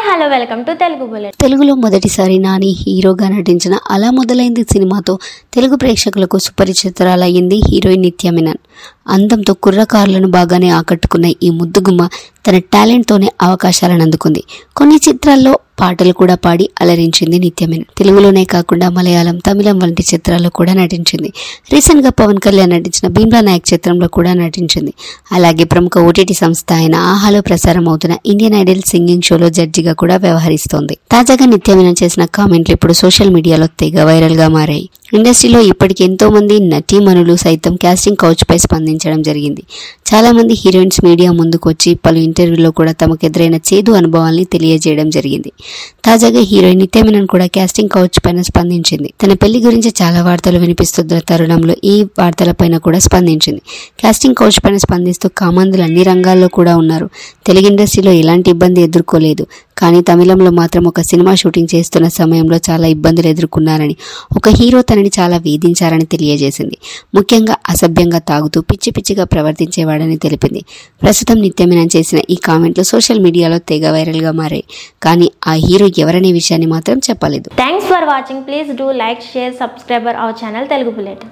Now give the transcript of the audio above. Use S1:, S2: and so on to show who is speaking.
S1: Hello welcome to Telugu bullet.
S2: తెలుగులో మొదటిసారి నాని హీరోగా నటించిన అలా మొదలైంది సినిమాతో తెలుగు ప్రేక్షకులకు సుపరిచితురాలయ్యింది హీరోయిన్ నిత్య మీనన్. అందంతో కుర్రకారులను బాగానే ఆకట్టుకున్న ఈ ముద్దుగుమ్మ తన టాలెంట్తోనే అవకాశాలను అందుకుంది. కొన్ని చిత్రాల్లో పాటలు కూడా పాడి అలరించింది నిత్య మీనన్. తెలుగులోనే కాకుండా మలయాళం, తమిళం వంటి చిత్రాల్లో కూడా నటించింది. రీసెంట్గా పవన్ కళ్యాణ్ నటించిన భీమ్లా నాయక్ చిత్రంలో కూడా నటించింది. అలాగే ప్రముఖ ఓటీటీ సంస్థ అయిన ఆహాలో ప్రసారం అవుతున్న ఇండియన్ ఐడల్ సింగింగ్ షోలో జడ్జిగా కూడా వ్యవహరిస్తోంది. తాజాగా నిత్య మీనన్ చేసిన కామెంట్లు ఇప్పుడు సోషల్ మీడియాలో తెగ వైరల్ గా మారాయి. ఇండస్ట్రీలో ఇప్పటికి ఎంతో మంది నటీమణులు సైతం కాస్టింగ్ కౌచ్ పై స్పందించడం జరిగింది. చాలా మంది హీరోయిన్స్ మీడియా ముందుకు వచ్చి పలు ఇంటర్వ్యూల్లో కూడా తమకు ఎదురైన చేదు అనుభవాల్ని తెలియజేయడం జరిగింది. తాజాగా హీరోయిన్ నిత్య మీనన్ కూడా కాస్టింగ్ కౌచ్ పైన స్పందించింది. తన పెళ్లి గురించి చాలా వార్తలు వినిపిస్తున్న తరుణంలో ఈ వార్తలపైన కూడా స్పందించింది. కాస్టింగ్ కౌచ్ పైన స్పందిస్తూ కామందులు అన్ని రంగాల్లో కూడా ఉన్నారు. తెలుగు ఇండస్ట్రీలో ఎలాంటి ఇబ్బంది ఎదుర్కోలేదు, కానీ తమిళంలో మాత్రం ఒక సినిమా షూటింగ్ చేస్తున్న సమయంలో చాలా ఇబ్బందులు ఎదుర్కొన్నారని, ఒక హీరో తనని చాలా వేధించారని తెలియజేసింది. ముఖ్యంగా అసభ్యంగా తాగుతూ పిచ్చి పిచ్చిగా ప్రవర్తించేవాడని తెలిపింది. ప్రస్తుతం నిత్య మీనన్ చేసిన ఈ కామెంట్లు సోషల్ మీడియాలో తెగ వైరల్ గా మారాయి. కానీ ఆ హీరో ఎవరనే విషయాన్ని మాత్రం చెప్పలేదు.
S1: Thanks for watching. Please do like, share, subscribe our channel Telugu bullet.